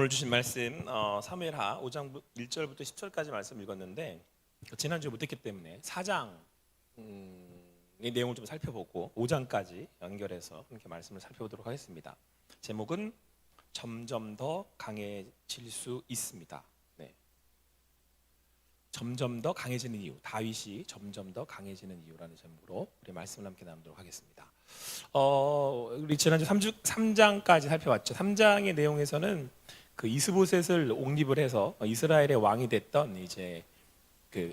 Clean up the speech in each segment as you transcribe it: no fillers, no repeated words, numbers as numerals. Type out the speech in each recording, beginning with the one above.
오늘 주신 말씀 사무엘하 5장 1절부터 10절까지 말씀 읽었는데 지난주에 못했기 때문에 4장의 내용을 좀 살펴보고 5장까지 연결해서 이렇게 말씀을 살펴보도록 하겠습니다. 제목은 점점 더 강해질 수 있습니다. 네. 점점 더 강해지는 이유, 다윗이 점점 더 강해지는 이유라는 제목으로 우리 말씀을 함께 나누도록 하겠습니다. 우리 지난주 3장까지 살펴봤죠. 3장의 내용에서는 그 이스보셋을 옹립을 해서 이스라엘의 왕이 됐던 이제 그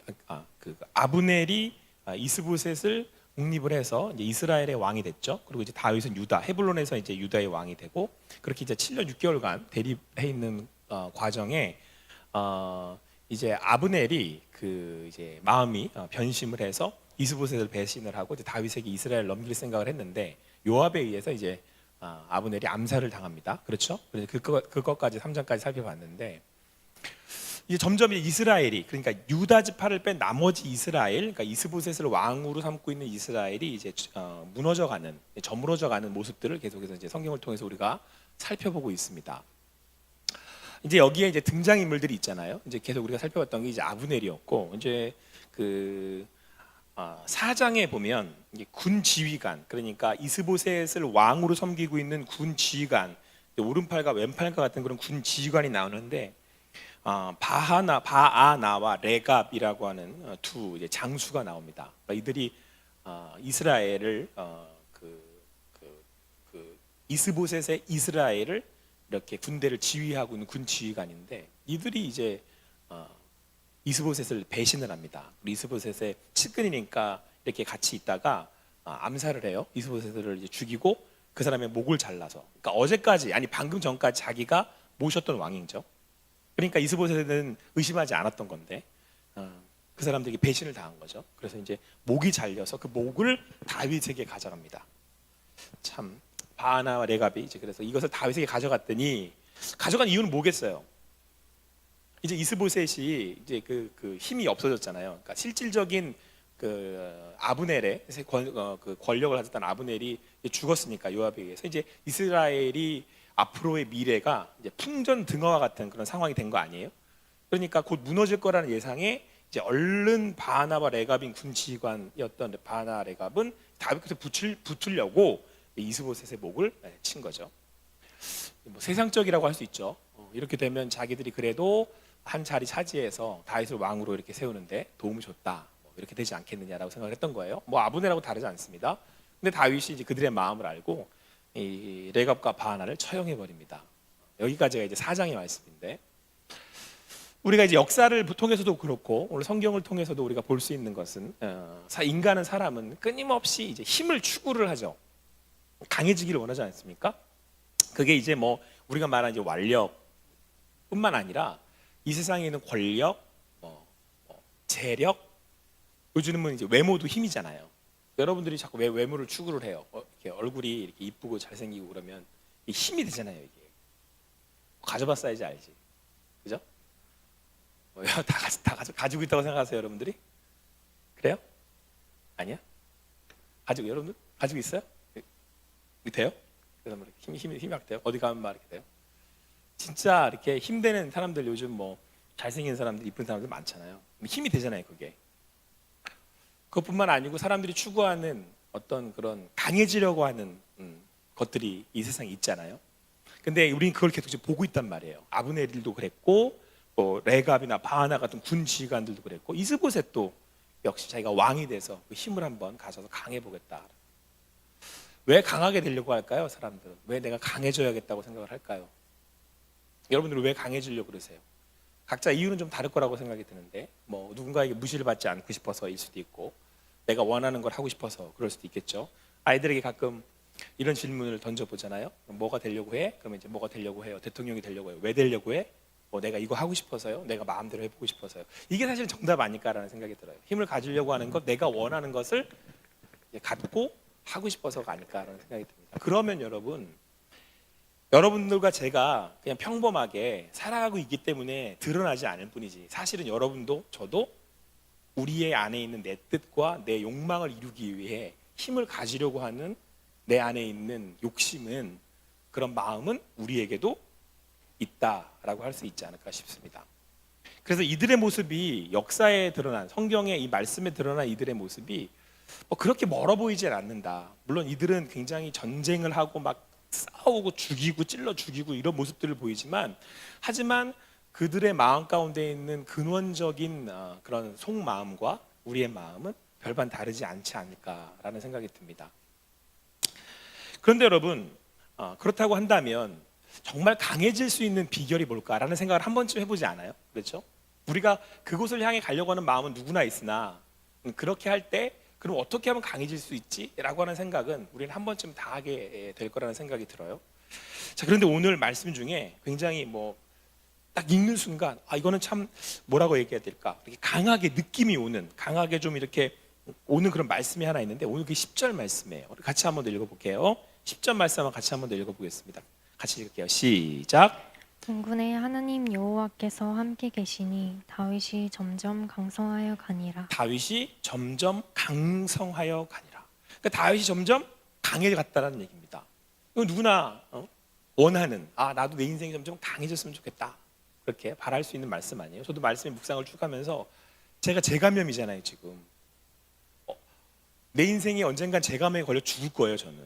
아브넬이 이스보셋을 옹립을 해서 이제 이스라엘의 왕이 됐죠. 그리고 이제 다윗은 유다, 헤블론에서 이제 유다의 왕이 되고 그렇게 이제 7년 6개월간 대립해 있는 과정에 이제 아브넬이 그 이제 마음이 변심을 해서 이스보셋을 배신을 하고 이제 다윗에게 이스라엘 넘길 생각을 했는데 요압에 의해서 이제 아브넬이 암살을 당합니다. 그렇죠? 그래서 그것까지 3장까지 살펴봤는데 이제 점점 이스라엘이 그러니까 유다 지파를 뺀 나머지 이스라엘, 그러니까 이스보셋을 왕으로 삼고 있는 이스라엘이 이제 무너져가는, 저물어져가는 모습들을 계속해서 이제 성경을 통해서 우리가 살펴보고 있습니다. 이제 여기에 이제 등장 인물들이 있잖아요. 이제 계속 우리가 살펴봤던 게 이제 아브넬이었고 이제 그 4장에 보면 군 지휘관, 그러니까 이스보셋을 왕으로 섬기고 있는 군 지휘관, 오른팔과 왼팔과 같은 그런 군 지휘관이 나오는데 바아나와 레갑이라고 하는 두 이제 장수가 나옵니다. 그러니까 이들이 이스라엘을 이스보셋의 이스라엘을 이렇게 군대를 지휘하고 있는 군 지휘관인데 이들이 이제 이스보셋을 배신을 합니다. 이스보셋의 측근이니까 이렇게 같이 있다가 암살을 해요. 이스보셋을 이제 죽이고 그 사람의 목을 잘라서. 그러니까 어제까지 아니 방금 전까지 자기가 모셨던 왕이죠. 그러니까 이스보셋은 의심하지 않았던 건데 그 사람들에게 배신을 당한 거죠. 그래서 이제 목이 잘려서 그 목을 다윗에게 가져갑니다. 참 바아나와 레갑이 이제 그래서 이것을 다윗에게 가져갔더니 가져간 이유는 뭐겠어요? 이제 이스보셋이 이제 그 힘이 없어졌잖아요. 그러니까 실질적인 그 아브넬의 그 권력을 가졌던 아브넬이 죽었으니까 요압에 의해서 이제 이스라엘이 앞으로의 미래가 이제 풍전등화와 같은 그런 상황이 된 거 아니에요? 그러니까 곧 무너질 거라는 예상에 이제 얼른 바하나와 레갑인 군 지휘관이었던 바하나 레갑은 다윗께서 붙으려고 이스보셋의 목을 친 거죠. 뭐 세상적이라고 할 수 있죠. 이렇게 되면 자기들이 그래도 한 자리 차지해서 다윗을 왕으로 이렇게 세우는데 도움을 줬다. 이렇게 되지 않겠느냐라고 생각을 했던 거예요. 뭐 아브넬하고 다르지 않습니다. 근데 다윗이 이제 그들의 마음을 알고 이 레갑과 바하나를 처형해 버립니다. 여기까지가 이제 4장의 말씀인데 우리가 이제 역사를 통해서도 그렇고 오늘 성경을 통해서도 우리가 볼 수 있는 것은 사람은 끊임없이 이제 힘을 추구를 하죠. 강해지기를 원하지 않습니까? 그게 이제 뭐 우리가 말하는 이제 완력뿐만 아니라 이 세상에 있는 권력, 재력, 요즘은 이제 외모도 힘이잖아요. 여러분들이 자꾸 왜 외모를 추구를 해요? 이렇게 얼굴이 이렇게 이쁘고 잘생기고 그러면 힘이 되잖아요. 이게 가져봤어야지 알지, 그죠? 다 가지고 있다고 생각하세요, 여러분들이? 그래요? 아니야? 여러분들 가지고 있어요? 돼요? 그래서 뭐 힘이 막 돼요? 어디 가면 막 이렇게 돼요? 진짜 이렇게 힘되는 사람들 요즘 뭐 잘생긴 사람들, 이쁜 사람들 많잖아요. 힘이 되잖아요, 그게. 그것뿐만 아니고 사람들이 추구하는 어떤 그런 강해지려고 하는 것들이 이 세상에 있잖아요. 근데 우리는 그걸 계속 보고 있단 말이에요. 아브넬도 그랬고, 레갑이나 바하나 같은 군 지휘관들도 그랬고, 이스보셋도 역시 자기가 왕이 돼서 그 힘을 한번 가져서 강해 보겠다. 왜 강하게 되려고 할까요, 사람들은? 왜 내가 강해져야겠다고 생각을 할까요? 여러분들은 왜 강해지려고 그러세요? 각자 이유는 좀 다를 거라고 생각이 드는데 뭐 누군가에게 무시를 받지 않고 싶어서일 수도 있고 내가 원하는 걸 하고 싶어서 그럴 수도 있겠죠. 아이들에게 가끔 이런 질문을 던져보잖아요. 뭐가 되려고 해? 그러면 이제 뭐가 되려고 해요? 대통령이 되려고 해요. 왜 되려고 해? 내가 이거 하고 싶어서요? 내가 마음대로 해보고 싶어서요? 이게 사실 정답 아닐까라는 생각이 들어요. 힘을 가지려고 하는 것, 내가 원하는 것을 갖고 하고 싶어서가 아닐까라는 생각이 듭니다. 그러면 여러분들과 제가 그냥 평범하게 살아가고 있기 때문에 드러나지 않을 뿐이지 사실은 여러분도 저도 우리의 안에 있는 내 뜻과 내 욕망을 이루기 위해 힘을 가지려고 하는 내 안에 있는 욕심은 그런 마음은 우리에게도 있다라고 할 수 있지 않을까 싶습니다. 그래서 이들의 모습이 역사에 드러난, 성경의 이 말씀에 드러난 이들의 모습이 그렇게 멀어 보이질 않는다. 물론 이들은 굉장히 전쟁을 하고 막 싸우고 죽이고 찔러 죽이고 이런 모습들을 보이지만, 하지만 그들의 마음 가운데 있는 근원적인 그런 속마음과 우리의 마음은 별반 다르지 않지 않을까라는 생각이 듭니다. 그런데 여러분, 그렇다고 한다면 정말 강해질 수 있는 비결이 뭘까라는 생각을 한 번쯤 해보지 않아요? 그렇죠? 우리가 그곳을 향해 가려고 하는 마음은 누구나 있으나, 그렇게 할 때 그럼 어떻게 하면 강해질 수 있지? 라고 하는 생각은 우리는 한 번쯤 다 하게 될 거라는 생각이 들어요. 자, 그런데 오늘 말씀 중에 굉장히 딱 읽는 순간 이거는 참 뭐라고 얘기해야 될까? 이렇게 강하게 느낌이 오는, 강하게 좀 이렇게 오는 그런 말씀이 하나 있는데, 오늘 그 10절 말씀이에요. 우리 같이 한번 더 읽어볼게요. 10절 말씀 한번 같이 한번 더 읽어보겠습니다. 같이 읽을게요. 시작. 군군의 하나님 여호와께서 함께 계시니 다윗이 점점 강성하여 가니라. 다윗이 점점 강성하여 가니라. 그러니까 다윗이 점점 강해졌다는 얘기입니다. 이거 누구나 원하는, 나도 내 인생이 점점 강해졌으면 좋겠다, 그렇게 바랄 수 있는 말씀 아니에요? 저도 말씀의 묵상을 쭉 하면서 제가 재감염이잖아요. 지금 내 인생이 언젠간 재감염에 걸려 죽을 거예요. 저는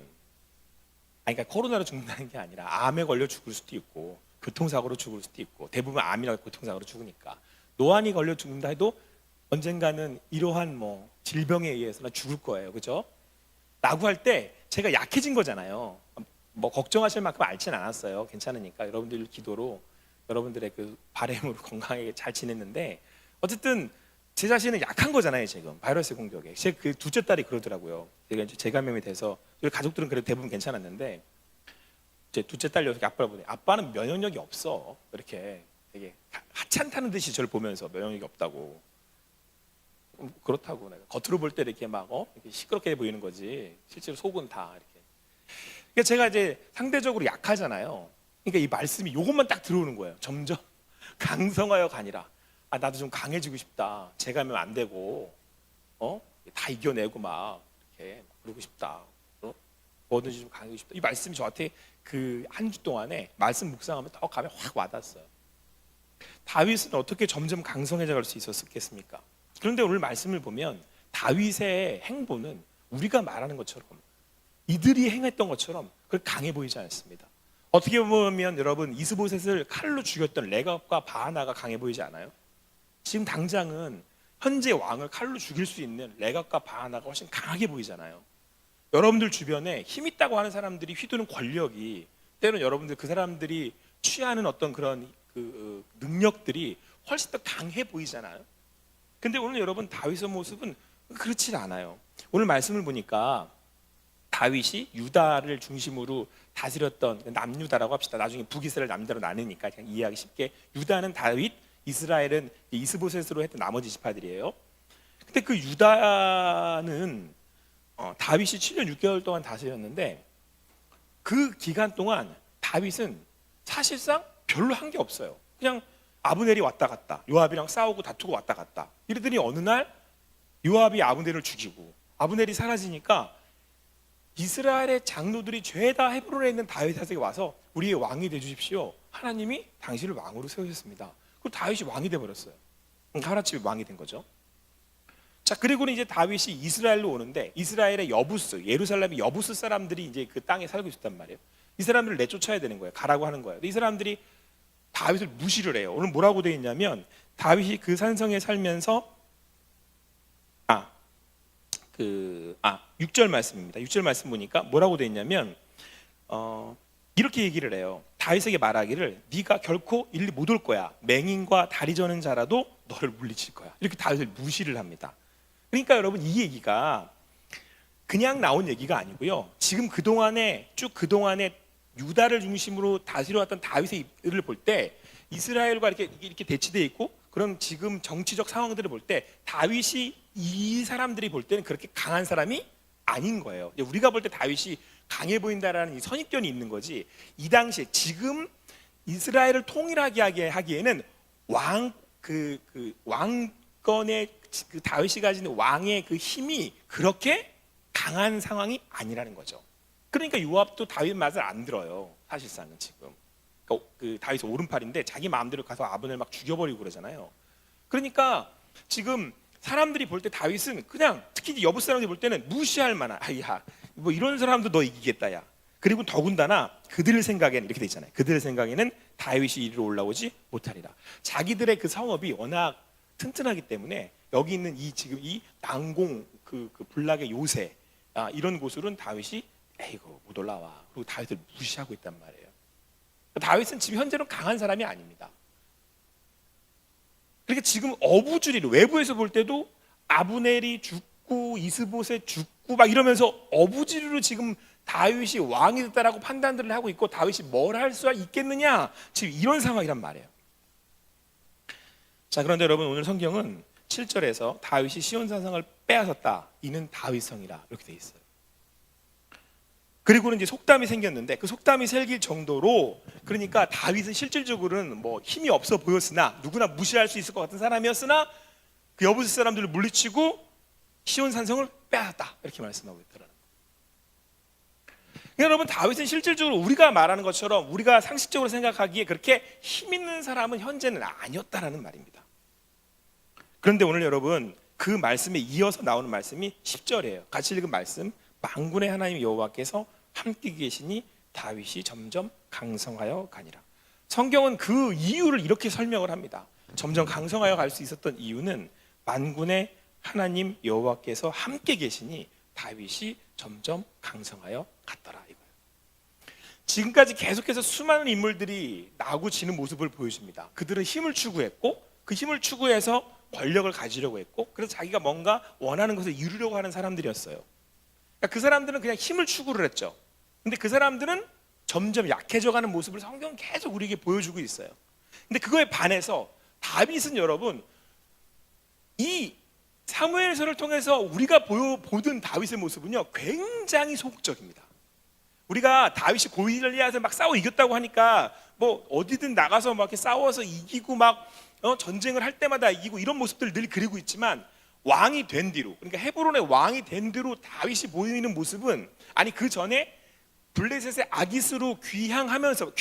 그러니까 코로나로 죽는다는 게 아니라 암에 걸려 죽을 수도 있고 교통사고로 죽을 수도 있고, 대부분 암이나 교통사고로 죽으니까 노안이 걸려 죽는다 해도 언젠가는 이러한 질병에 의해서는 죽을 거예요. 그죠? 라고 할 때 제가 약해진 거잖아요. 걱정하실 만큼 앓지는 않았어요. 괜찮으니까 여러분들 기도로, 여러분들의 그 바람으로 건강하게 잘 지냈는데, 어쨌든 제 자신은 약한 거잖아요. 지금 바이러스 공격에. 제 그 둘째 딸이 그러더라고요. 제가 이제 재감염이 돼서, 저희 가족들은 그래도 대부분 괜찮았는데 제 둘째 딸 녀석이 아빠를 보더니 아빠는 면역력이 없어. 이렇게 되게 하찮다는 듯이 저를 보면서 면역력이 없다고. 그렇다고, 내가 겉으로 볼 때 이렇게 이렇게 시끄럽게 보이는 거지 실제로 속은 다 이렇게. 그러니까 제가 이제 상대적으로 약하잖아요. 그러니까 이 말씀이 요것만 딱 들어오는 거예요. 점점 강성하여 가니라. 나도 좀 강해지고 싶다. 재감염 안 되고 다 이겨내고 이렇게 그러고 싶다. 뭐든지 좀 강해지고 싶다. 이 말씀이 저한테 그 한 주 동안에 말씀 묵상하면 더 감에 확 와닿았어요. 다윗은 어떻게 점점 강성해져 갈 수 있었겠습니까? 그런데 오늘 말씀을 보면 다윗의 행보는 우리가 말하는 것처럼, 이들이 행했던 것처럼 그렇게 강해 보이지 않습니다. 어떻게 보면 여러분, 이스보셋을 칼로 죽였던 레갑과 바하나가 강해 보이지 않아요? 지금 당장은 현재 왕을 칼로 죽일 수 있는 레갑과 바하나가 훨씬 강하게 보이잖아요. 여러분들 주변에 힘 있다고 하는 사람들이 휘두른 권력이, 때로는 여러분들 그 사람들이 취하는 어떤 그런 능력들이 훨씬 더 강해 보이잖아요. 근데 오늘 여러분 다윗의 모습은 그렇지 않아요. 오늘 말씀을 보니까 다윗이 유다를 중심으로 다스렸던 남유다라고 합시다. 나중에 북이스라엘 남유다로 나누니까 그냥 이해하기 쉽게, 유다는 다윗, 이스라엘은 이스보셋으로 했던 나머지 지파들이에요. 근데 그 유다는 다윗이 7년 6개월 동안 다스렸는데, 그 기간 동안 다윗은 사실상 별로 한 게 없어요. 그냥 아브넬이 왔다 갔다, 요압이랑 싸우고 다투고 왔다 갔다 이러더니 어느 날 요압이 아브넬을 죽이고, 아브넬이 사라지니까 이스라엘의 장로들이 죄다 헤브론에 있는 다윗에게 와서 우리의 왕이 되주십시오. 하나님이 당신을 왕으로 세우셨습니다. 그리고 다윗이 왕이 돼버렸어요. 하나님이 왕이 된 거죠. 자, 그리고는 이제 다윗이 이스라엘로 오는데, 이스라엘의 여부스, 예루살렘의 여부스 사람들이 이제 그 땅에 살고 있었단 말이에요. 이 사람들을 내쫓아야 되는 거예요. 가라고 하는 거예요. 이 사람들이 다윗을 무시를 해요. 오늘 뭐라고 되어 있냐면, 다윗이 그 산성에 살면서 6절 말씀입니다. 6절 말씀 보니까 뭐라고 되어 있냐면 이렇게 얘기를 해요. 다윗에게 말하기를 네가 결코 일리 못 올 거야. 맹인과 다리 저는 자라도 너를 물리칠 거야. 이렇게 다윗을 무시를 합니다. 그러니까 여러분, 이 얘기가 그냥 나온 얘기가 아니고요. 지금 그동안에 유다를 중심으로 다스려왔던 다윗의 일을 볼 때, 이스라엘과 이렇게 대치되어 있고, 그럼 지금 정치적 상황들을 볼 때 다윗이, 이 사람들이 볼 때는 그렇게 강한 사람이 아닌 거예요. 우리가 볼 때 다윗이 강해 보인다라는 이 선입견이 있는 거지, 이 당시에 지금 이스라엘을 통일하게 하기에는 왕권의 그 다윗이 가지는 왕의 그 힘이 그렇게 강한 상황이 아니라는 거죠. 그러니까 요압도 다윗 맛을 안 들어요. 사실상은 지금 그러니까 그 다윗의 오른팔인데 자기 마음대로 가서 아브넬 막 죽여버리고 그러잖아요. 그러니까 지금 사람들이 볼 때 다윗은 그냥 특히 이제 여부 사람들이 볼 때는 무시할 만한 아야 뭐 이런 사람도 너 이기겠다 야. 그리고 더군다나 그들 생각에는 이렇게 돼 있잖아요. 그들 생각에는 다윗이 이리로 올라오지 못하리라. 자기들의 그 성읍이 워낙 튼튼하기 때문에 여기 있는 이 지금 이 난공 그 불락의 요새 이런 곳으로는 다윗이 에이고 못 올라와. 그리고 다윗을 무시하고 있단 말이에요. 다윗은 지금 현재는 강한 사람이 아닙니다. 그러니까 지금 어부주리로 외부에서 볼 때도 아브넬이 죽고 이스보셋 죽고 막 이러면서 어부지리로 지금 다윗이 왕이 됐다라고 판단들을 하고 있고 다윗이 뭘 할 수 있겠느냐 지금 이런 상황이란 말이에요. 자, 그런데 여러분 오늘 성경은 7절에서 다윗이 시온산성을 빼앗았다. 이는 다윗성이라 이렇게 돼 있어요. 그리고는 이제 속담이 생겼는데 그 속담이 생길 정도로 그러니까 다윗은 실질적으로는 뭐 힘이 없어 보였으나 누구나 무시할 수 있을 것 같은 사람이었으나 그 여부스 사람들을 물리치고 시온산성을 빼앗았다 이렇게 말씀하고 있더라고요. 그러니까 여러분 다윗은 실질적으로 우리가 말하는 것처럼 우리가 상식적으로 생각하기에 그렇게 힘 있는 사람은 현재는 아니었다라는 말입니다. 그런데 오늘 여러분 그 말씀에 이어서 나오는 말씀이 10절이에요. 같이 읽은 말씀 만군의 하나님 여호와께서 함께 계시니 다윗이 점점 강성하여 가니라. 성경은 그 이유를 이렇게 설명을 합니다. 점점 강성하여 갈 수 있었던 이유는 만군의 하나님 여호와께서 함께 계시니 다윗이 점점 강성하여 갔더라 이거예요. 지금까지 계속해서 수많은 인물들이 나고 지는 모습을 보여줍니다. 그들은 힘을 추구했고 그 힘을 추구해서 권력을 가지려고 했고 그래서 자기가 뭔가 원하는 것을 이루려고 하는 사람들이었어요. 그러니까 그 사람들은 그냥 힘을 추구를 했죠. 근데 그 사람들은 점점 약해져가는 모습을 성경은 계속 우리에게 보여주고 있어요. 근데 그거에 반해서 다윗은 여러분 이 사무엘서를 통해서 우리가 보던 다윗의 모습은요 굉장히 소극적입니다. 우리가 다윗이 골리앗을 막 싸워 이겼다고 하니까 뭐 어디든 나가서 막 이렇게 싸워서 이기고 막 전쟁을 할 때마다 이기고 이런 모습들을 늘 그리고 있지만 왕이 된 뒤로 그러니까 헤브론의 왕이 된 뒤로 다윗이 보이는 모습은 아니 그 전에 블레셋의 아기스로 귀향하면서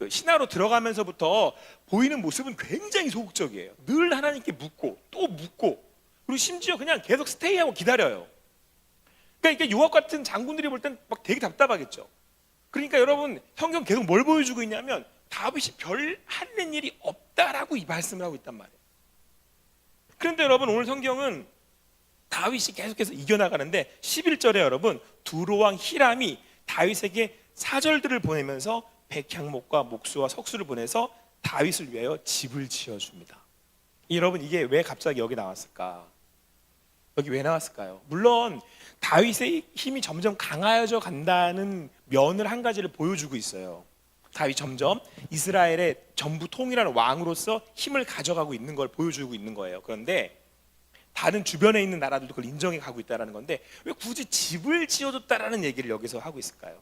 신하로 들어가면서부터 보이는 모습은 굉장히 소극적이에요. 늘 하나님께 묻고 또 묻고 그리고 심지어 그냥 계속 스테이하고 기다려요. 그러니까 요압 같은 장군들이 볼 땐 막 되게 답답하겠죠. 그러니까 여러분 성경 계속 뭘 보여주고 있냐면 다윗이 별 하는 일이 없다라고 이 말씀을 하고 있단 말이에요. 그런데 여러분 오늘 성경은 다윗이 계속해서 이겨나가는데 11절에 여러분 두로왕 히람이 다윗에게 사절들을 보내면서 백향목과 목수와 석수를 보내서 다윗을 위하여 집을 지어줍니다. 여러분 이게 왜 갑자기 여기 나왔을까? 여기 왜 나왔을까요? 물론 다윗의 힘이 점점 강해져 간다는 면을 한 가지를 보여주고 있어요. 다윗이 점점 이스라엘의 전부 통일하는 왕으로서 힘을 가져가고 있는 걸 보여주고 있는 거예요. 그런데 다른 주변에 있는 나라들도 그걸 인정해 가고 있다는 건데 왜 굳이 집을 지어줬다라는 얘기를 여기서 하고 있을까요?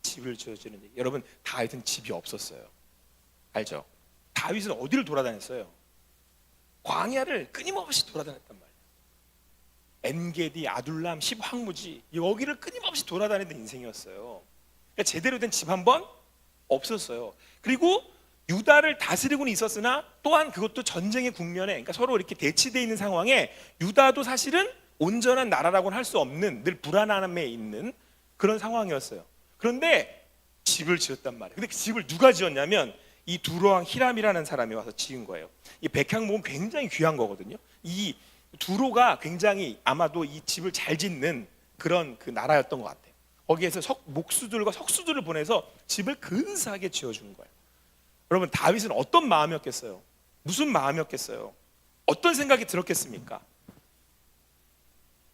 집을 지어주는 얘기. 여러분 다윗은 집이 없었어요. 알죠? 다윗은 어디를 돌아다녔어요? 광야를 끊임없이 돌아다녔단 말이에요. 엔게디, 아둘람, 십황무지 여기를 끊임없이 돌아다니던 인생이었어요. 그러니까 제대로 된 집 한 번 없었어요. 그리고 유다를 다스리고는 있었으나 또한 그것도 전쟁의 국면에 그러니까 서로 이렇게 대치되어 있는 상황에 유다도 사실은 온전한 나라라고는 할 수 없는 늘 불안함에 있는 그런 상황이었어요. 그런데 집을 지었단 말이에요. 근데 그 집을 누가 지었냐면 이 두로왕 히람이라는 사람이 와서 지은 거예요. 이 백향목은 굉장히 귀한 거거든요. 이 두로가 굉장히 아마도 이 집을 잘 짓는 그런 그 나라였던 것 같아요. 거기에서 목수들과 석수들을 보내서 집을 근사하게 지어준 거예요. 여러분 다윗은 어떤 마음이었겠어요? 무슨 마음이었겠어요? 어떤 생각이 들었겠습니까?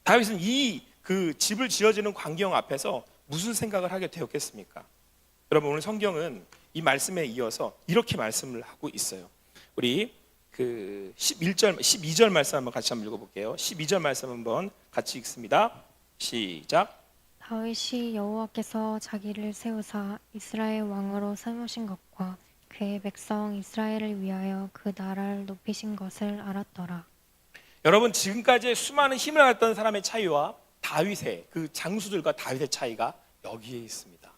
다윗은 이 그 집을 지어지는 광경 앞에서 무슨 생각을 하게 되었겠습니까? 여러분 오늘 성경은 이 말씀에 이어서 이렇게 말씀을 하고 있어요. 우리 그 12절 말씀 한번 같이 한번 읽어볼게요. 12절 말씀 한번 같이 읽습니다. 시작. 다윗이 여호와께서 자기를 세우사 이스라엘 왕으로 삼으신 것과 그의 백성 이스라엘을 위하여 그 나라를 높이신 것을 알았더라. 여러분 지금까지 수많은 힘을 갖던 사람의 차이와 다윗의 그 장수들과 다윗의 차이가 여기에 있습니다.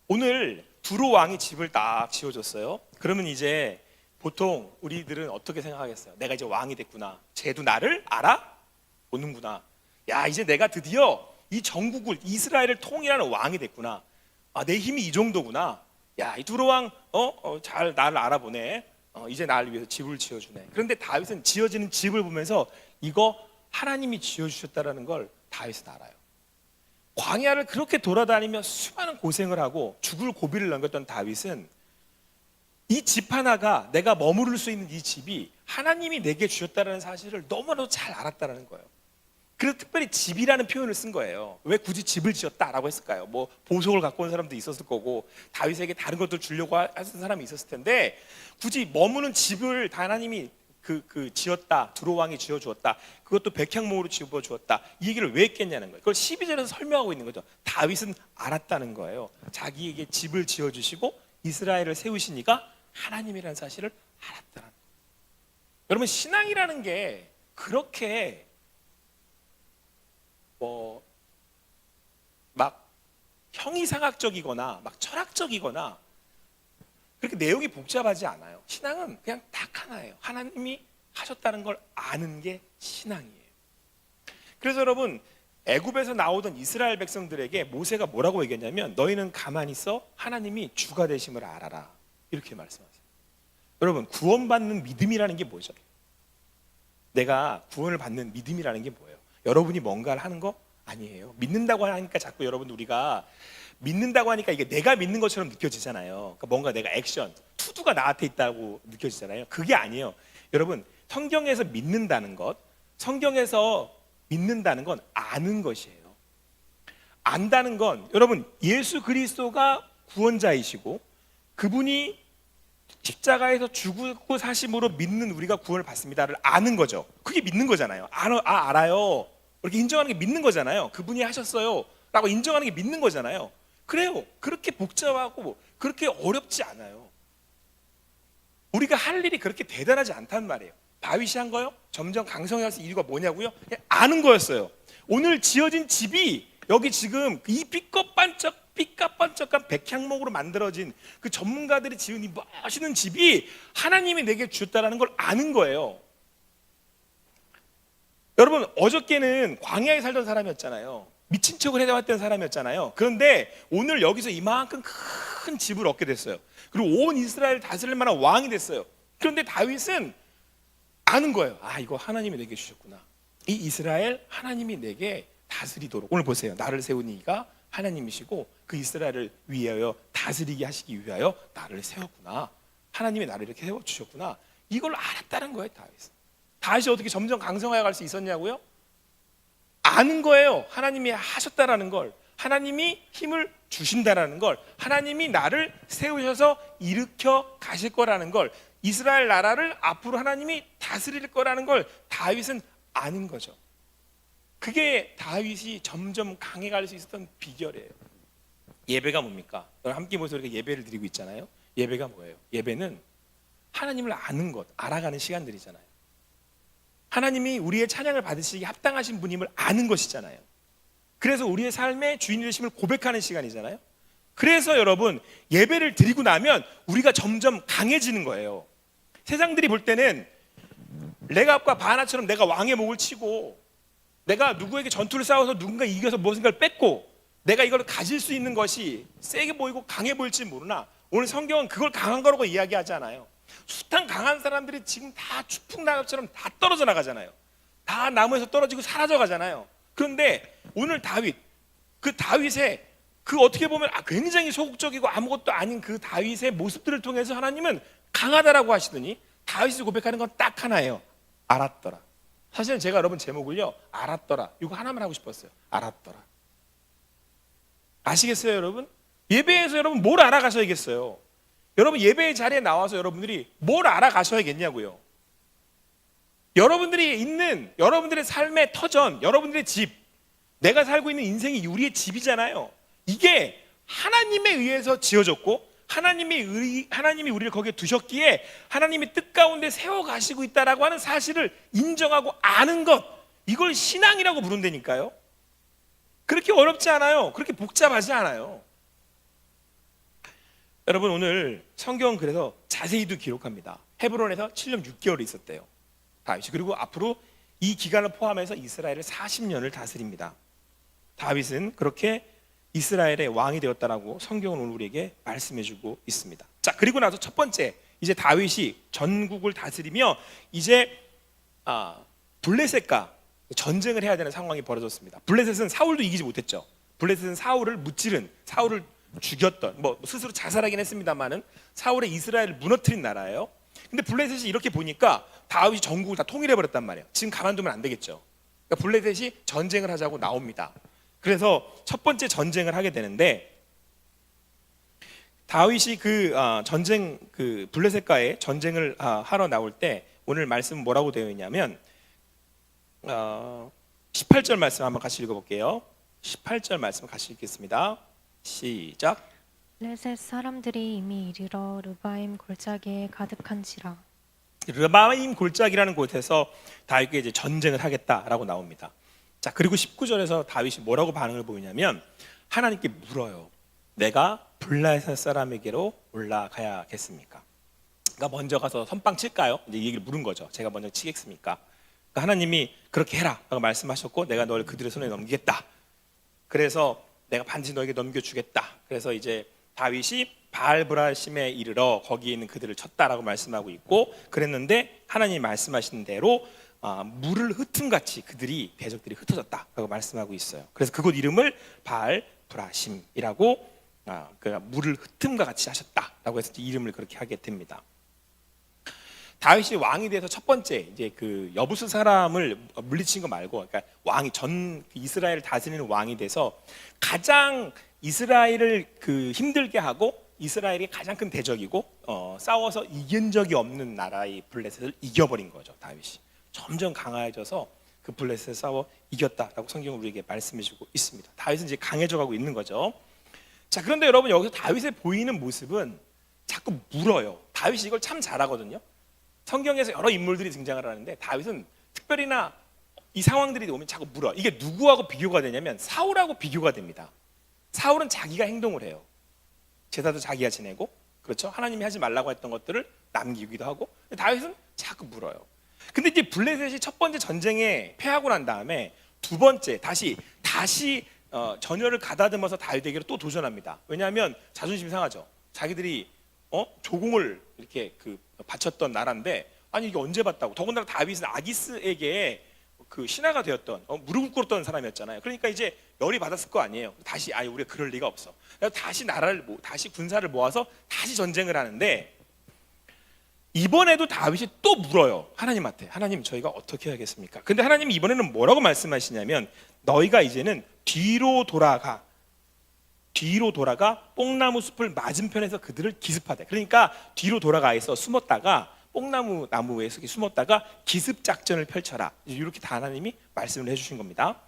오늘 두로 왕이 집을 딱 지어줬어요. 그러면 이제 보통 우리들은 어떻게 생각하겠어요? 내가 이제 왕이 됐구나. 쟤도 나를 알아보는구나. 야, 이제 내가 드디어 이 전국을 이스라엘을 통일하는 왕이 됐구나. 아, 내 힘이 이 정도구나. 야, 이 두로 왕 잘 나를 알아보네. 이제 나를 위해서 집을 지어주네. 그런데 다윗은 지어지는 집을 보면서 이거 하나님이 지어주셨다라는 걸 다윗은 알아요. 광야를 그렇게 돌아다니며 수많은 고생을 하고 죽을 고비를 넘겼던 다윗은 이 집 하나가 내가 머무를 수 있는 이 집이 하나님이 내게 주셨다는 사실을 너무나도 잘 알았다는 거예요. 그래서 특별히 집이라는 표현을 쓴 거예요. 왜 굳이 집을 지었다라고 했을까요? 뭐 보석을 갖고 온 사람도 있었을 거고 다윗에게 다른 것들 주려고 하는 사람이 있었을 텐데 굳이 머무는 집을 다 하나님이 지었다, 두로 왕이 지어주었다, 그것도 백향목으로 지어주었다, 이 얘기를 왜 했겠냐는 거예요. 그걸 12절에서 설명하고 있는 거죠. 다윗은 알았다는 거예요. 자기에게 집을 지어주시고 이스라엘을 세우시니까 하나님이라는 사실을 알았다는 거예요. 여러분, 신앙이라는 게 그렇게 막 형이상학적이거나 막 철학적이거나 그렇게 내용이 복잡하지 않아요. 신앙은 그냥 딱 하나예요. 하나님이 하셨다는 걸 아는 게 신앙이에요. 그래서 여러분, 애굽에서 나오던 이스라엘 백성들에게 모세가 뭐라고 얘기했냐면 너희는 가만히 있어 하나님이 주가 되심을 알아라, 이렇게 말씀하세요. 여러분, 구원받는 믿음이라는 게 뭐죠? 내가 구원을 받는 믿음이라는 게 뭐예요? 여러분이 뭔가를 하는 거 아니에요. 믿는다고 하니까 자꾸 여러분 우리가 믿는다고 하니까 이게 내가 믿는 것처럼 느껴지잖아요. 그러니까 뭔가 내가 액션, 투두가 나한테 있다고 느껴지잖아요. 그게 아니에요. 여러분, 성경에서 믿는다는 것, 성경에서 믿는다는 건 아는 것이에요. 안다는 건 여러분 예수 그리스도가 구원자이시고 그분이 십자가에서 죽고 사심으로 믿는 우리가 구원을 받습니다를 아는 거죠. 그게 믿는 거잖아요. 알아요. 이렇게 인정하는 게 믿는 거잖아요. 그분이 하셨어요 라고 인정하는 게 믿는 거잖아요. 그래요. 그렇게 복잡하고 그렇게 어렵지 않아요. 우리가 할 일이 그렇게 대단하지 않단 말이에요. 다윗이 한 거요? 점점 강성해서 이유가 뭐냐고요? 그냥 아는 거였어요. 오늘 지어진 집이 여기 지금 이 삐까뻔쩍한 백향목으로 만들어진 그 전문가들이 지은 이 멋있는 집이 하나님이 내게 주셨다는 걸 아는 거예요. 여러분, 어저께는 광야에 살던 사람이었잖아요. 미친 척을 해왔던 사람이었잖아요. 그런데 오늘 여기서 이만큼 큰 집을 얻게 됐어요. 그리고 온 이스라엘을 다스릴 만한 왕이 됐어요. 그런데 다윗은 아는 거예요. 아, 이거 하나님이 내게 주셨구나. 이 이스라엘 하나님이 내게 다스리도록, 오늘 보세요, 나를 세운 이가 하나님이시고 그 이스라엘을 위하여 다스리게 하시기 위하여 나를 세웠구나. 하나님이 나를 이렇게 세워주셨구나. 이걸 알았다는 거예요. 다윗이 어떻게 점점 강성하여 갈 수 있었냐고요? 아는 거예요. 하나님이 하셨다라는 걸, 하나님이 힘을 주신다라는 걸, 하나님이 나를 세우셔서 일으켜 가실 거라는 걸, 이스라엘 나라를 앞으로 하나님이 다스릴 거라는 걸 다윗은 아는 거죠. 그게 다윗이 점점 강해갈 수 있었던 비결이에요. 예배가 뭡니까? 여러분 함께 모여서 이렇게 예배를 드리고 있잖아요. 예배가 뭐예요? 예배는 하나님을 아는 것, 알아가는 시간들이잖아요. 하나님이 우리의 찬양을 받으시기에 합당하신 분임을 아는 것이잖아요. 그래서 우리의 삶의 주인이 되심을 고백하는 시간이잖아요. 그래서 여러분, 예배를 드리고 나면 우리가 점점 강해지는 거예요. 세상들이 볼 때는 레갑과 바나처럼 내가 왕의 목을 치고 내가 누구에게 전투를 싸워서 누군가 이겨서 무엇인가를 뺏고 내가 이걸 가질 수 있는 것이 세게 보이고 강해 보일지 모르나 오늘 성경은 그걸 강한 거라고 이야기하지 않아요. 숱한 강한 사람들이 지금 다 추풍낙엽처럼 다 떨어져 나가잖아요. 다 나무에서 떨어지고 사라져 가잖아요. 그런데 오늘 다윗, 그 다윗의 그 어떻게 보면 굉장히 소극적이고 아무것도 아닌 그 다윗의 모습들을 통해서 하나님은 강하다라고 하시더니 다윗이 고백하는 건 딱 하나예요. 알았더라. 사실은 제가 여러분 제목을요, 알았더라, 이거 하나만 하고 싶었어요. 알았더라. 아시겠어요, 여러분? 예배에서 여러분 뭘 알아가셔야겠어요? 여러분 예배의 자리에 나와서 여러분들이 뭘 알아가셔야겠냐고요? 여러분들이 있는 여러분들의 삶의 터전, 여러분들의 집, 내가 살고 있는 인생이 우리의 집이잖아요. 이게 하나님에 의해서 지어졌고 하나님이 우리를 거기에 두셨기에 하나님이 뜻 가운데 세워가시고 있다라고 하는 사실을 인정하고 아는 것, 이걸 신앙이라고 부른다니까요. 그렇게 어렵지 않아요. 그렇게 복잡하지 않아요. 여러분 오늘 성경은 그래서 자세히도 기록합니다. 헤브론에서 7년 6개월이 있었대요, 다윗이. 그리고 앞으로 이 기간을 포함해서 이스라엘을 40년을 다스립니다. 다윗은 그렇게 이스라엘의 왕이 되었다라고 성경은 오늘 우리에게 말씀해주고 있습니다. 자, 그리고 나서 첫 번째, 이제 다윗이 전국을 다스리며 이제 블레셋과 전쟁을 해야 되는 상황이 벌어졌습니다. 블레셋은 사울도 이기지 못했죠. 블레셋은 사울을 무찌른, 사울을 죽였던, 뭐 스스로 자살하긴 했습니다만은 사울의 이스라엘을 무너뜨린 나라예요. 근데 블레셋이 이렇게 보니까 다윗이 전국을 다 통일해 버렸단 말이에요. 지금 가만두면 안 되겠죠. 그러니까 블레셋이 전쟁을 하자고 나옵니다. 그래서 첫 번째 전쟁을 하게 되는데, 다윗이 그 블레셋과의 전쟁을 하러 나올 때 오늘 말씀은 뭐라고 되어 있냐면 18절 말씀 한번 같이 읽어볼게요. 18절 말씀 같이 읽겠습니다. 시작. 블레셋 사람들이 이미 이르러 르바임 골짜기에 가득한지라. 르바임 골짜기라는 곳에서 다윗이 이제 전쟁을 하겠다라고 나옵니다. 자, 그리고 19절에서 다윗이 뭐라고 반응을 보이냐면 하나님께 물어요. 내가 블레셋 사람에게로 올라가야겠습니까? 그러니까 먼저 가서 선빵 칠까요? 이제 이 얘기를 물은 거죠. 제가 먼저 치겠습니까? 그러니까 하나님이 그렇게 해라 라고 말씀하셨고, 내가 너를 그들의 손에 넘기겠다. 그래서 내가 반드시 너에게 넘겨주겠다. 그래서 이제 다윗이 바알브라심에 이르러 거기에 있는 그들을 쳤다라고 말씀하고 있고, 그랬는데 하나님이 말씀하신 대로 물을 흩음같이 그들이 대적들이 흩어졌다라고 말씀하고 있어요. 그래서 그곳 이름을 바알브라심이라고, 그러니까 물을 흩음과 같이 하셨다라고 해서 이름을 그렇게 하게 됩니다. 다윗이 왕이 돼서 첫 번째 이제 그 여부스 사람을 물리친 거 말고, 그러니까 왕이 전 이스라엘을 다스리는 왕이 돼서 가장 이스라엘을 그 힘들게 하고 이스라엘이 가장 큰 대적이고 싸워서 이긴 적이 없는 나라의 블레셋을 이겨버린 거죠. 다윗이 점점 강해져서 그 블레셋을 싸워 이겼다라고 성경은 우리에게 말씀해주고 있습니다. 다윗은 이제 강해져가고 있는 거죠. 자, 그런데 여러분 여기서 다윗의 보이는 모습은 자꾸 물어요. 다윗이 이걸 참 잘하거든요. 성경에서 여러 인물들이 등장을 하는데 다윗은 특별히나 이 상황들이 오면 자꾸 물어. 이게 누구하고 비교가 되냐면 사울하고 비교가 됩니다. 사울은 자기가 행동을 해요. 제사도 자기가 지내고, 그렇죠? 하나님이 하지 말라고 했던 것들을 남기기도 하고. 다윗은 자꾸 물어요. 근데 이제 블레셋이 첫 번째 전쟁에 패하고 난 다음에 두 번째 다시 전열을 가다듬어서 다윗에게로 또 도전합니다. 왜냐하면 자존심이 상하죠. 자기들이 조공을 이렇게 바쳤던 나라인데, 아니 이게 언제 봤다고. 더군다나 다윗은 아기스에게 그 신하가 되었던 무릎을 꿇었던 사람이었잖아요. 그러니까 이제 열이 받았을 거 아니에요. 다시 우리가 그럴 리가 없어. 그래서 다시 군사를 모아서 다시 전쟁을 하는데, 이번에도 다윗이 또 물어요. 하나님한테. 하나님, 저희가 어떻게 해야겠습니까? 근데 하나님이 이번에는 뭐라고 말씀하시냐면, 너희가 이제는 뒤로 돌아가 뽕나무 숲을 맞은편에서 그들을 기습하되. 그러니까 뒤로 돌아가서 숨었다가 나무에서 숨었다가 기습 작전을 펼쳐라. 이렇게 다 하나님이 말씀을 해주신 겁니다.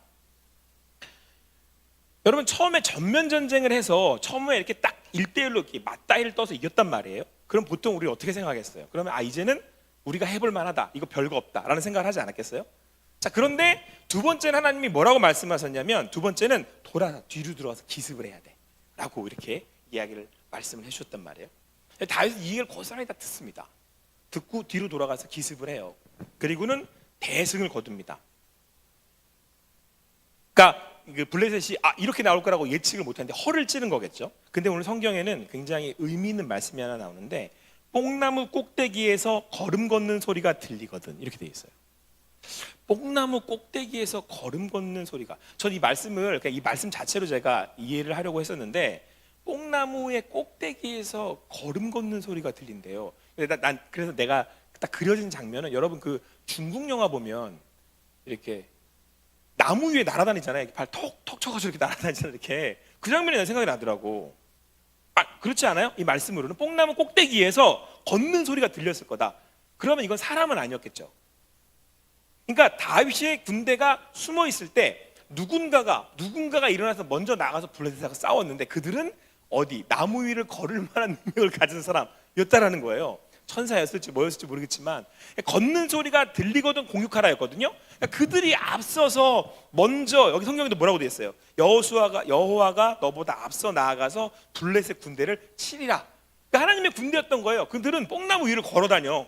여러분, 처음에 전면 전쟁을 해서 처음에 이렇게 딱 1대1로 이렇게 맞다이를 떠서 이겼단 말이에요. 그럼 보통 우리 어떻게 생각하겠어요? 그러면 이제는 우리가 해볼 만하다, 이거 별거 없다라는 생각을 하지 않았겠어요? 자, 그런데 두 번째는 하나님이 뭐라고 말씀하셨냐면, 두 번째는 뒤로 들어와서 기습을 해야 돼 라고 이렇게 이야기를 말씀을 해주셨단 말이에요. 다윗은 이 얘기를 고스란히 다 듣습니다. 듣고 뒤로 돌아가서 기습을 해요. 그리고는 대승을 거둡니다. 그러니까 그 블레셋이 이렇게 나올 거라고 예측을 못했는데 허를 찌른 거겠죠. 근데 오늘 성경에는 굉장히 의미 있는 말씀이 하나 나오는데, 뽕나무 꼭대기에서 걸음 걷는 소리가 들리거든, 이렇게 돼 있어요. 뽕나무 꼭대기에서 걸음 걷는 소리가, 전 이 말씀을 이 말씀 자체로 제가 이해를 하려고 했었는데, 뽕나무의 꼭대기에서 걸음 걷는 소리가 들린대요. 그래서 내가 딱 그려진 장면은, 여러분 그 중국 영화 보면 이렇게 나무 위에 날아다니잖아요. 발 톡톡 쳐가지고 이렇게 날아다니잖아요. 이렇게 그 장면이 내 생각이 나더라고. 그렇지 않아요? 이 말씀으로는 뽕나무 꼭대기에서 걷는 소리가 들렸을 거다. 그러면 이건 사람은 아니었겠죠. 그러니까 다윗의 군대가 숨어 있을 때 누군가가 일어나서 먼저 나가서 블레셋하고 싸웠는데, 그들은 나무 위를 걸을 만한 능력을 가진 사람이었다라는 거예요. 천사였을지 뭐였을지 모르겠지만 걷는 소리가 들리거든 공격하라였거든요. 그러니까 그들이 앞서서 먼저, 여기 성경에도 뭐라고 되어 있어요? 여호와가 너보다 앞서 나아가서 블레셋 군대를 치리라. 그러니까 하나님의 군대였던 거예요. 그들은 뽕나무 위를 걸어다녀.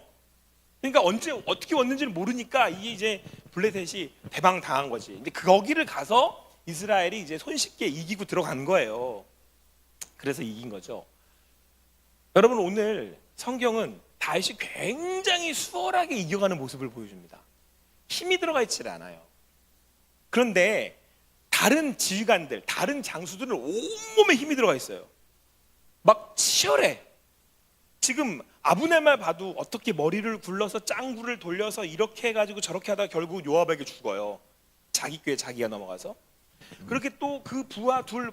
그러니까 언제 어떻게 왔는지를 모르니까 이게 이제 블레셋이 대방 당한 거지. 근데 거기를 가서 이스라엘이 이제 손쉽게 이기고 들어간 거예요. 그래서 이긴 거죠. 여러분, 오늘 성경은 다윗이 굉장히 수월하게 이겨가는 모습을 보여줍니다. 힘이 들어가 있지 않아요. 그런데 다른 지휘관들, 다른 장수들은 온몸에 힘이 들어가 있어요. 막 치열해. 지금 아브넬만 봐도 어떻게 머리를 굴러서 짱구를 돌려서 이렇게 해가지고 저렇게 하다가 결국 요압에게 죽어요. 자기 꾀에 자기가 넘어가서. 그렇게 또 그 부하 둘,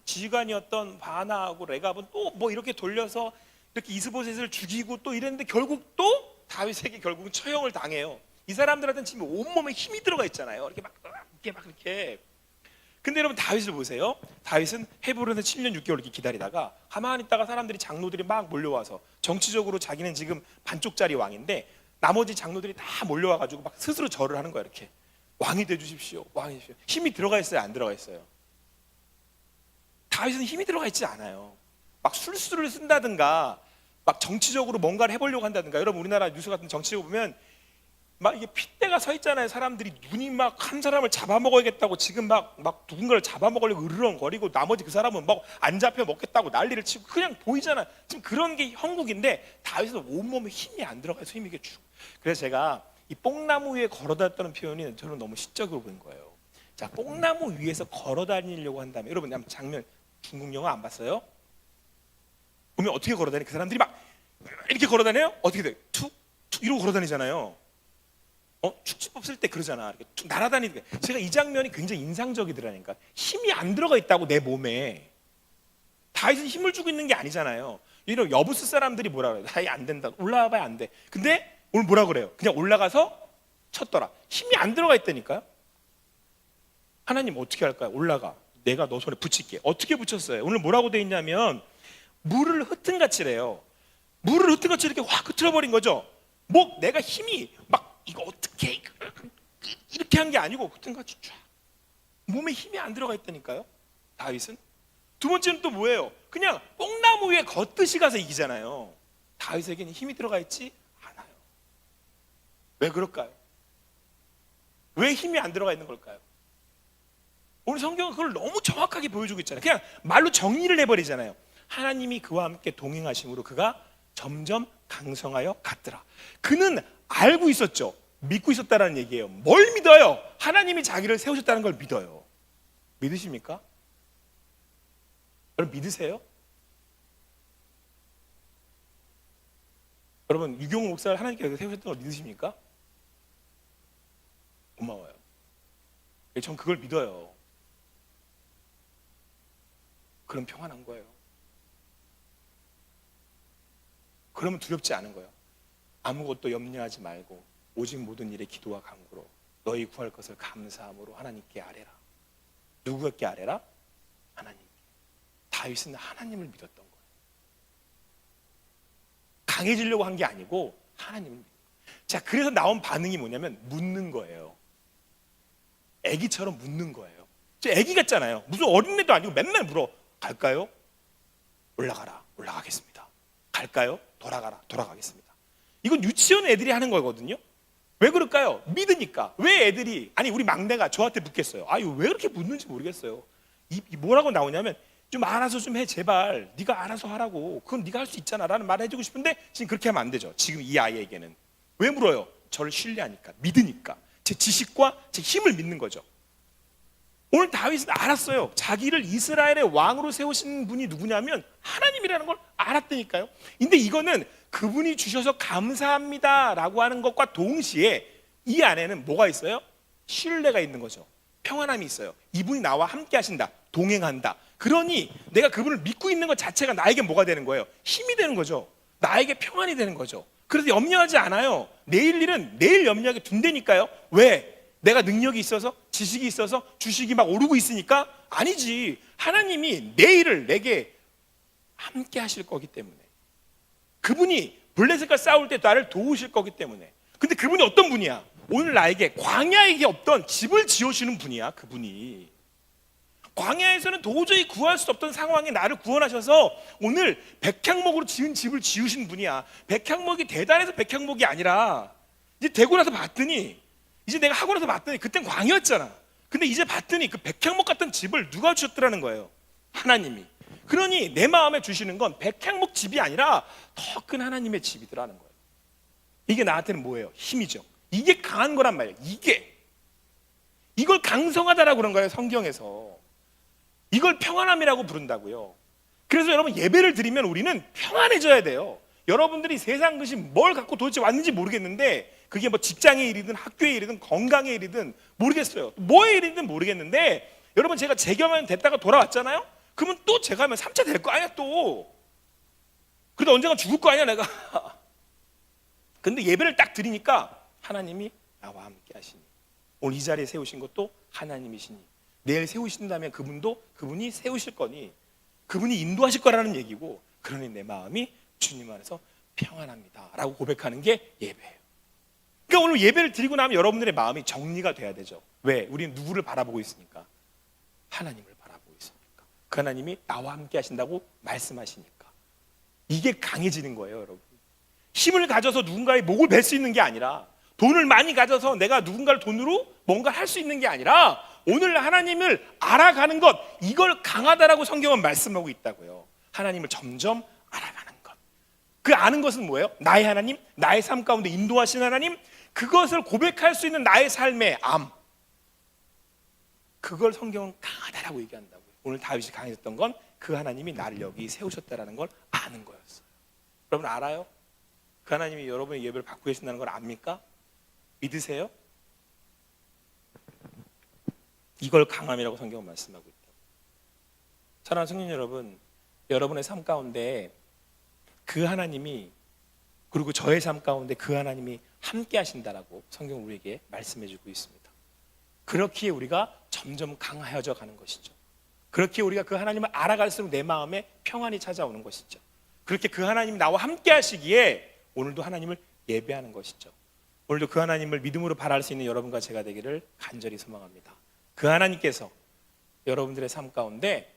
지휘관이었던 바나하고 레갑은 또 뭐 이렇게 돌려서 이렇게 이스보셋을 죽이고 또 이랬는데 결국 또 다윗에게 결국은 처형을 당해요. 이 사람들한테는 지금 온몸에 힘이 들어가 있잖아요. 이렇게 이렇게. 근데 여러분, 다윗을 보세요. 다윗은 헤브론에서 7년 6개월 이렇게 기다리다가 가만히 있다가 사람들이, 장로들이 막 몰려와서, 정치적으로 자기는 지금 반쪽짜리 왕인데 나머지 장로들이 다 몰려와가지고 막 스스로 절을 하는 거야. 이렇게 왕이 돼주십시오, 왕이 되십시오. 힘이 들어가 있어요, 안 들어가 있어요? 다윗은 힘이 들어가 있지 않아요. 막 술수를 쓴다든가 막 정치적으로 뭔가를 해보려고 한다든가. 여러분, 우리나라 뉴스 같은 정치를 보면 막 이게 핏대가 서 있잖아요. 사람들이 눈이 막 한 사람을 잡아먹어야겠다고 지금 막 누군가를 잡아먹으려고 으르렁거리고, 나머지 그 사람은 막 안 잡혀 먹겠다고 난리를 치고 그냥 보이잖아. 지금 그런 게 형국인데 다윗은 온몸에 힘이 안 들어가서 힘이 죽. 그래서 제가 이 뽕나무 위에 걸어다녔다는 표현이 저는 너무 시적으로 보인 거예요. 자, 뽕나무 위에서 걸어다니려고 한다면, 여러분 한번 장면, 중국 영화 안 봤어요? 보면 어떻게 걸어다니? 그 사람들이 막 이렇게 걸어다녀요? 어떻게 돼? 툭 이러고 걸어다니잖아요. 축지법 쓸 때 그러잖아. 이렇게 툭 날아다니는. 제가 이 장면이 굉장히 인상적이더라니까. 힘이 안 들어가 있다고, 내 몸에. 다윗은 힘을 주고 있는 게 아니잖아요. 이런 여부스 사람들이 뭐라 그래요? 다윗 안 된다. 올라와봐야 안 돼. 근데 오늘 뭐라 그래요? 그냥 올라가서 쳤더라. 힘이 안 들어가 있다니까요. 하나님 어떻게 할까요? 올라가. 내가 너 손에 붙일게. 어떻게 붙였어요? 오늘 뭐라고 돼 있냐면 물을 흐튼같이래요. 물을 흐튼같이 이렇게 확 흐트러버린 거죠. 뭐 내가 힘이 막 이거 어떻게 이렇게 한 게 아니고 흐튼같이 쫙 몸에 힘이 안 들어가 있다니까요. 다윗은. 두 번째는 또 뭐예요? 그냥 뽕나무 위에 걷듯이 가서 이기잖아요. 다윗에게는 힘이 들어가 있지 않아요. 왜 그럴까요? 왜 힘이 안 들어가 있는 걸까요? 오늘 성경은 그걸 너무 정확하게 보여주고 있잖아요. 그냥 말로 정리를 해버리잖아요. 하나님이 그와 함께 동행하심으로 그가 점점 강성하여 갔더라. 그는 알고 있었죠. 믿고 있었다는 얘기예요. 뭘 믿어요? 하나님이 자기를 세우셨다는 걸 믿어요. 믿으십니까? 여러분, 믿으세요? 여러분, 유경호 목사를 하나님께서 세우셨다는 걸 믿으십니까? 고마워요. 전 그걸 믿어요. 그럼 평안한 거예요. 그러면 두렵지 않은 거예요. 아무것도 염려하지 말고 오직 모든 일에 기도와 간구로 너희 구할 것을 감사함으로 하나님께 아뢰라. 누구에게 아뢰라? 하나님. 다윗은 하나님을 믿었던 거예요. 강해지려고 한 게 아니고 하나님을 믿는 거예요. 자, 그래서 나온 반응이 뭐냐면 묻는 거예요. 애기처럼 묻는 거예요. 저 애기 같잖아요. 무슨 어린애도 아니고 맨날 물어. 갈까요? 올라가라. 올라가겠습니다. 갈까요? 돌아가라. 돌아가겠습니다. 이건 유치원 애들이 하는 거거든요. 왜 그럴까요? 믿으니까. 왜 애들이, 아니 우리 막내가 저한테 묻겠어요. 아유, 왜 그렇게 묻는지 모르겠어요. 뭐라고 나오냐면 좀 알아서 좀 해, 제발. 네가 알아서 하라고. 그건 네가 할 수 있잖아 라는 말을 해주고 싶은데 지금 그렇게 하면 안 되죠. 지금 이 아이에게는. 왜 물어요? 저를 신뢰하니까, 믿으니까. 제 지식과 제 힘을 믿는 거죠. 오늘 다윗은 알았어요. 자기를 이스라엘의 왕으로 세우신 분이 누구냐면 하나님이라는 걸 알았다니까요. 근데 이거는 그분이 주셔서 감사합니다 라고 하는 것과 동시에 이 안에는 뭐가 있어요? 신뢰가 있는 거죠. 평안함이 있어요. 이분이 나와 함께 하신다. 동행한다. 그러니 내가 그분을 믿고 있는 것 자체가 나에게 뭐가 되는 거예요? 힘이 되는 거죠. 나에게 평안이 되는 거죠. 그래서 염려하지 않아요. 내일 일은 내일 염려하게 둔다니까요. 왜? 내가 능력이 있어서, 지식이 있어서, 주식이 막 오르고 있으니까? 아니지. 하나님이 내일을 내게 함께 하실 거기 때문에. 그분이 블레셋과 싸울 때 나를 도우실 거기 때문에. 근데 그분이 어떤 분이야? 오늘 나에게 광야에게 없던 집을 지어주는 분이야. 그분이 광야에서는 도저히 구할 수 없던 상황에 나를 구원하셔서 오늘 백향목으로 지은 집을 지으신 분이야. 백향목이 대단해서 백향목이 아니라 이제 되고 나서 봤더니, 이제 내가 하고 나서 봤더니 그땐 광야였잖아. 근데 이제 봤더니 그 백향목 같은 집을 누가 주셨더라는 거예요? 하나님이. 그러니 내 마음에 주시는 건 백향목 집이 아니라 더 큰 하나님의 집이더라는 거예요. 이게 나한테는 뭐예요? 힘이죠. 이게 강한 거란 말이에요. 이걸 강성하다라고 그런 거예요, 성경에서. 이걸 평안함이라고 부른다고요. 그래서 여러분, 예배를 드리면 우리는 평안해져야 돼요. 여러분들이 세상 것이 뭘 갖고 도대체 왔는지 모르겠는데, 그게 뭐 직장의 일이든 학교의 일이든 건강의 일이든 모르겠어요. 뭐의 일이든 모르겠는데, 여러분, 제가 재경연 됐다가 돌아왔잖아요. 그러면 또 제가 하면 3차 될 거 아니야 또. 그래도 언젠가 죽을 거 아니야 내가. 근데 예배를 딱 드리니까 하나님이 나와 함께 하시니, 오늘 이 자리에 세우신 것도 하나님이시니, 내일 세우신다면 그분이 세우실 거니, 그분이 인도하실 거라는 얘기고, 그러니 내 마음이 주님 안에서 평안합니다 라고 고백하는 게 예배예요. 그러니까 오늘 예배를 드리고 나면 여러분들의 마음이 정리가 돼야 되죠. 왜? 우리는 누구를 바라보고 있으니까? 하나님을 바라보고 있으니까. 그 하나님이 나와 함께 하신다고 말씀하시니까. 이게 강해지는 거예요, 여러분. 힘을 가져서 누군가의 목을 벨 수 있는 게 아니라, 돈을 많이 가져서 내가 누군가를 돈으로 뭔가 할 수 있는 게 아니라, 오늘 하나님을 알아가는 것, 이걸 강하다라고 성경은 말씀하고 있다고요. 하나님을 점점 알아가는 것. 그 아는 것은 뭐예요? 나의 하나님, 나의 삶 가운데 인도하시는 하나님, 그것을 고백할 수 있는 나의 삶의 암, 그걸 성경은 강하다라고 얘기한다고요. 오늘 다윗이 강해졌던 건 그 하나님이 나를 여기 세우셨다라는 걸 아는 거였어요. 여러분 알아요? 그 하나님이 여러분의 예배를 받고 계신다는 걸 압니까? 믿으세요? 이걸 강함이라고 성경은 말씀하고 있다. 사랑하는 성령 여러분, 여러분의 삶 가운데 그 하나님이, 그리고 저의 삶 가운데 그 하나님이 함께 하신다라고 성경은 우리에게 말씀해 주고 있습니다. 그렇기에 우리가 점점 강하여져 가는 것이죠. 그렇기에 우리가 그 하나님을 알아갈수록 내 마음에 평안이 찾아오는 것이죠. 그렇게 그 하나님이 나와 함께 하시기에 오늘도 하나님을 예배하는 것이죠. 오늘도 그 하나님을 믿음으로 바라볼 수 있는 여러분과 제가 되기를 간절히 소망합니다. 그 하나님께서 여러분들의 삶 가운데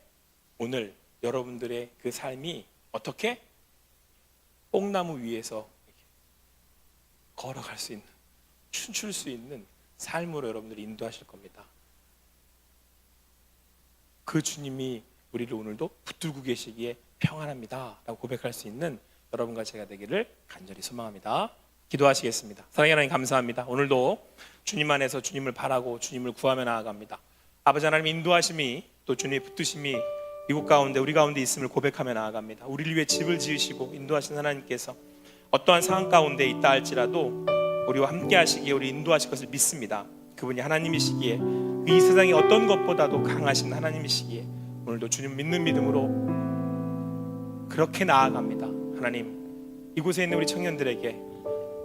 오늘 여러분들의 그 삶이 어떻게 뽕나무 위에서 걸어갈 수 있는, 춤출 수 있는 삶으로 여러분들이 인도하실 겁니다. 그 주님이 우리를 오늘도 붙들고 계시기에 평안합니다 라고 고백할 수 있는 여러분과 제가 되기를 간절히 소망합니다. 기도하시겠습니다. 사랑의 하나님 감사합니다. 오늘도 주님 안에서 주님을 바라고 주님을 구하며 나아갑니다. 아버지 하나님 인도하심이, 또 주님의 붙드심이 이곳 가운데 우리 가운데 있음을 고백하며 나아갑니다. 우리를 위해 집을 지으시고 인도하신 하나님께서 어떠한 상황 가운데 있다 할지라도 우리와 함께 하시기에 우리 인도하실 것을 믿습니다. 그분이 하나님이시기에, 이 세상의 어떤 것보다도 강하신 하나님이시기에 오늘도 주님 믿는 믿음으로 그렇게 나아갑니다. 하나님, 이곳에 있는 우리 청년들에게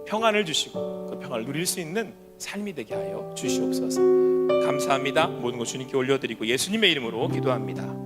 평안을 주시고 그 평안을 누릴 수 있는 삶이 되게 하여 주시옵소서. 감사합니다. 모든 것 주님께 올려드리고 예수님의 이름으로 기도합니다.